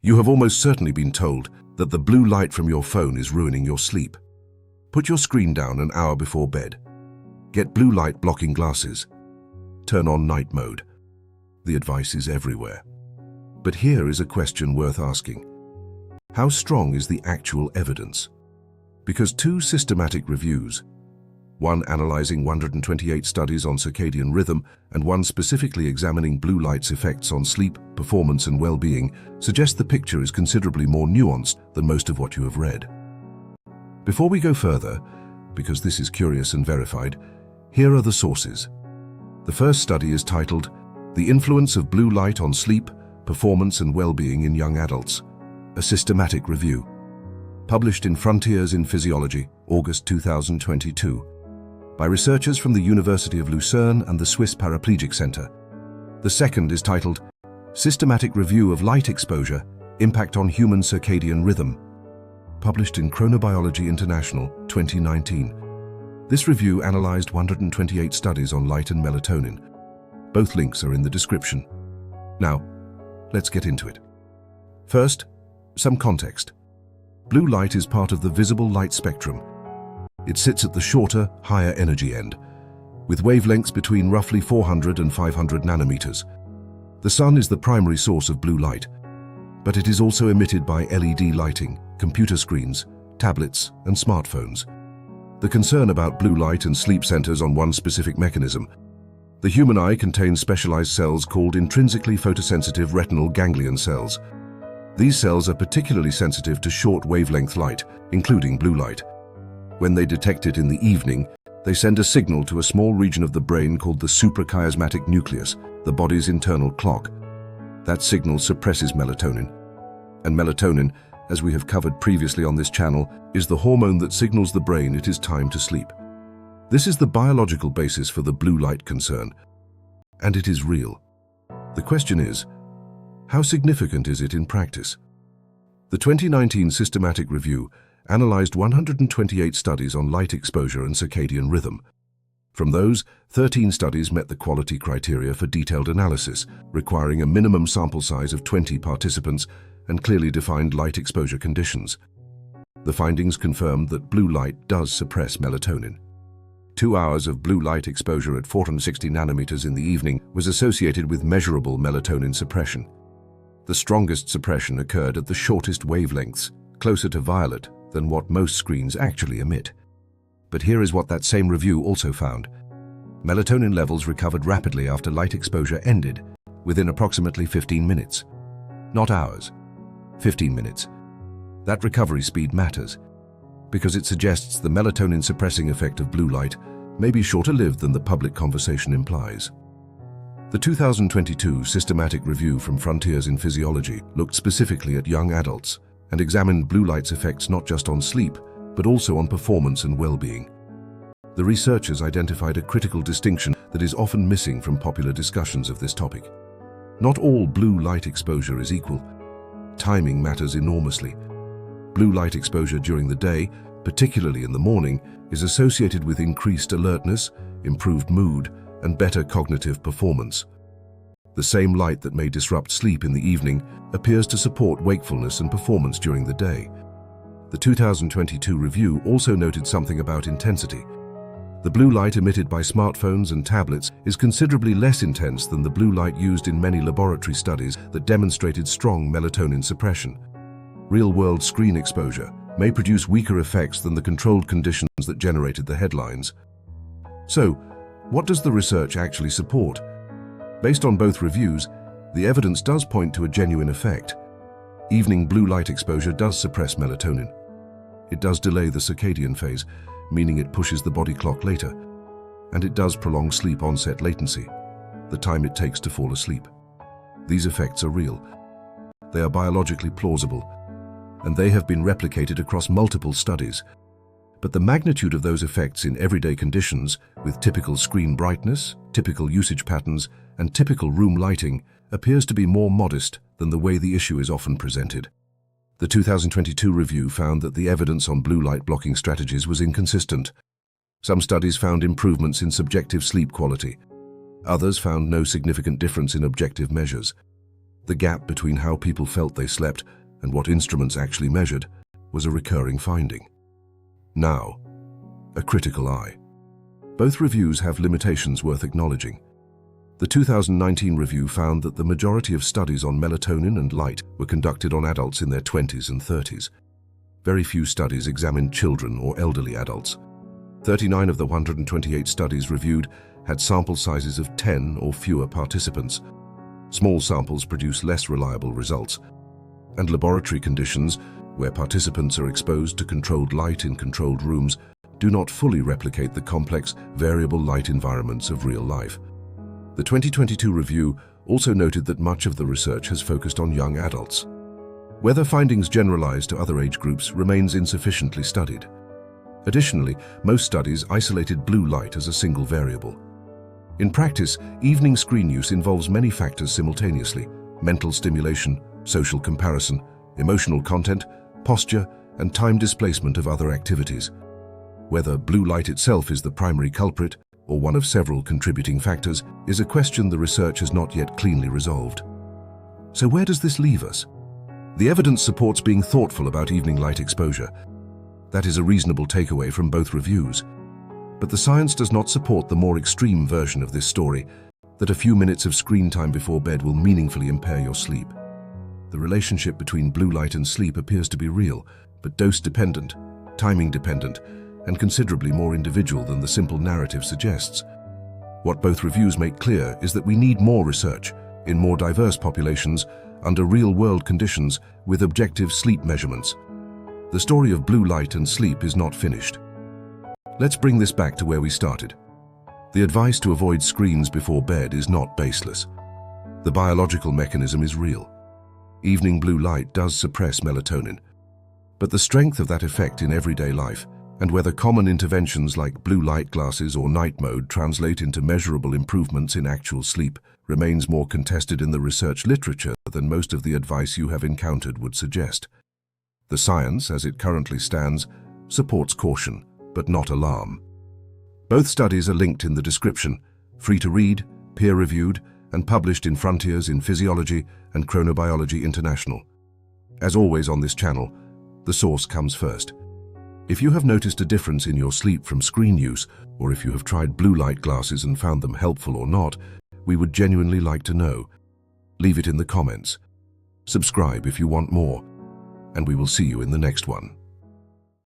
You have almost certainly been told that the blue light from your phone is ruining your sleep. Put your screen down an hour before bed. Get blue light blocking glasses. Turn on night mode. The advice is everywhere. But here is a question worth asking. How strong is the actual evidence? Because two systematic reviews, one analyzing 128 studies on circadian rhythm and one specifically examining blue light's effects on sleep, performance and well-being, suggest the picture is considerably more nuanced than most of what you have read. Before we go further, because this is Curious and Verified, here are the sources. The first study is titled, The Influence of Blue Light on Sleep, Performance and Well-being in Young Adults, a systematic review. Published in Frontiers in Physiology, August 2022. By researchers from the University of Lucerne and the Swiss Paraplegic Center. The second is titled, Systematic Review of Light Exposure, Impact on Human Circadian Rhythm. Published in Chronobiology International, 2019. This review analyzed 128 studies on light and melatonin. Both links are in the description. Now, let's get into it. First, some context. Blue light is part of the visible light spectrum. It sits at the shorter, higher energy end, with wavelengths between roughly 400 and 500 nanometers. The sun is the primary source of blue light, but it is also emitted by LED lighting, computer screens, tablets, and smartphones. The concern about blue light and sleep centers on one specific mechanism. The human eye contains specialized cells called intrinsically photosensitive retinal ganglion cells. These cells are particularly sensitive to short wavelength light, including blue light. When they detect it in the evening, they send a signal to a small region of the brain called the suprachiasmatic nucleus, the body's internal clock. That signal suppresses melatonin. And melatonin, as we have covered previously on this channel, is the hormone that signals the brain it is time to sleep. This is the biological basis for the blue light concern, and it is real. The question is, how significant is it in practice? The 2019 systematic review analyzed 128 studies on light exposure and circadian rhythm. From those, 13 studies met the quality criteria for detailed analysis, requiring a minimum sample size of 20 participants and clearly defined light exposure conditions. The findings confirmed that blue light does suppress melatonin. 2 hours of blue light exposure at 460 nanometers in the evening was associated with measurable melatonin suppression. The strongest suppression occurred at the shortest wavelengths, closer to violet than what most screens actually emit. But here is what that same review also found. Melatonin levels recovered rapidly after light exposure ended, within approximately 15 minutes. Not hours, 15 minutes. That recovery speed matters, because it suggests the melatonin-suppressing effect of blue light may be shorter-lived than the public conversation implies. The 2022 systematic review from Frontiers in Physiology looked specifically at young adults and examined blue light's effects not just on sleep, but also on performance and well-being. The researchers identified a critical distinction that is often missing from popular discussions of this topic. Not all blue light exposure is equal. Timing matters enormously. Blue light exposure during the day, particularly in the morning, is associated with increased alertness, improved mood, and better cognitive performance. The same light that may disrupt sleep in the evening appears to support wakefulness and performance during the day. The 2022 review also noted something about intensity. The blue light emitted by smartphones and tablets is considerably less intense than the blue light used in many laboratory studies that demonstrated strong melatonin suppression. Real-world screen exposure may produce weaker effects than the controlled conditions that generated the headlines. So, what does the research actually support? Based on both reviews, the evidence does point to a genuine effect. Evening blue light exposure does suppress melatonin. It does delay the circadian phase, meaning it pushes the body clock later. And it does prolong sleep onset latency, the time it takes to fall asleep. These effects are real. They are biologically plausible, and they have been replicated across multiple studies. But the magnitude of those effects in everyday conditions, with typical screen brightness, typical usage patterns, and typical room lighting, appears to be more modest than the way the issue is often presented. The 2022 review found that the evidence on blue light blocking strategies was inconsistent. Some studies found improvements in subjective sleep quality. Others found no significant difference in objective measures. The gap between how people felt they slept and what instruments actually measured was a recurring finding. Now, a critical eye. Both reviews have limitations worth acknowledging. The 2019 review found that the majority of studies on melatonin and light were conducted on adults in their 20s and 30s. Very few studies examined children or elderly adults. 39 of the 128 studies reviewed had sample sizes of 10 or fewer participants. Small samples produce less reliable results, and laboratory conditions, where participants are exposed to controlled light in controlled rooms, do not fully replicate the complex, variable light environments of real life. The 2022 review also noted that much of the research has focused on young adults. Whether findings generalize to other age groups remains insufficiently studied. Additionally, most studies isolated blue light as a single variable. In practice, evening screen use involves many factors simultaneously: mental stimulation, social comparison, emotional content, posture, and time displacement of other activities. Whether blue light itself is the primary culprit or one of several contributing factors is a question the research has not yet cleanly resolved. So where does this leave us? The evidence supports being thoughtful about evening light exposure. That is a reasonable takeaway from both reviews. But the science does not support the more extreme version of this story, that a few minutes of screen time before bed will meaningfully impair your sleep. The relationship between blue light and sleep appears to be real, but dose-dependent, timing-dependent, and considerably more individual than the simple narrative suggests. What both reviews make clear is that we need more research in more diverse populations under real-world conditions with objective sleep measurements. The story of blue light and sleep is not finished. Let's bring this back to where we started. The advice to avoid screens before bed is not baseless. The biological mechanism is real. Evening blue light does suppress melatonin. But the strength of that effect in everyday life, and whether common interventions like blue light glasses or night mode translate into measurable improvements in actual sleep, remains more contested in the research literature than most of the advice you have encountered would suggest. The science, as it currently stands, supports caution, but not alarm. Both studies are linked in the description, free to read, peer-reviewed, and published in Frontiers in Physiology and Chronobiology International. As always on this channel, the source comes first. If you have noticed a difference in your sleep from screen use, or if you have tried blue light glasses and found them helpful or not, we would genuinely like to know. Leave it in the comments. Subscribe if you want more, and we will see you in the next one.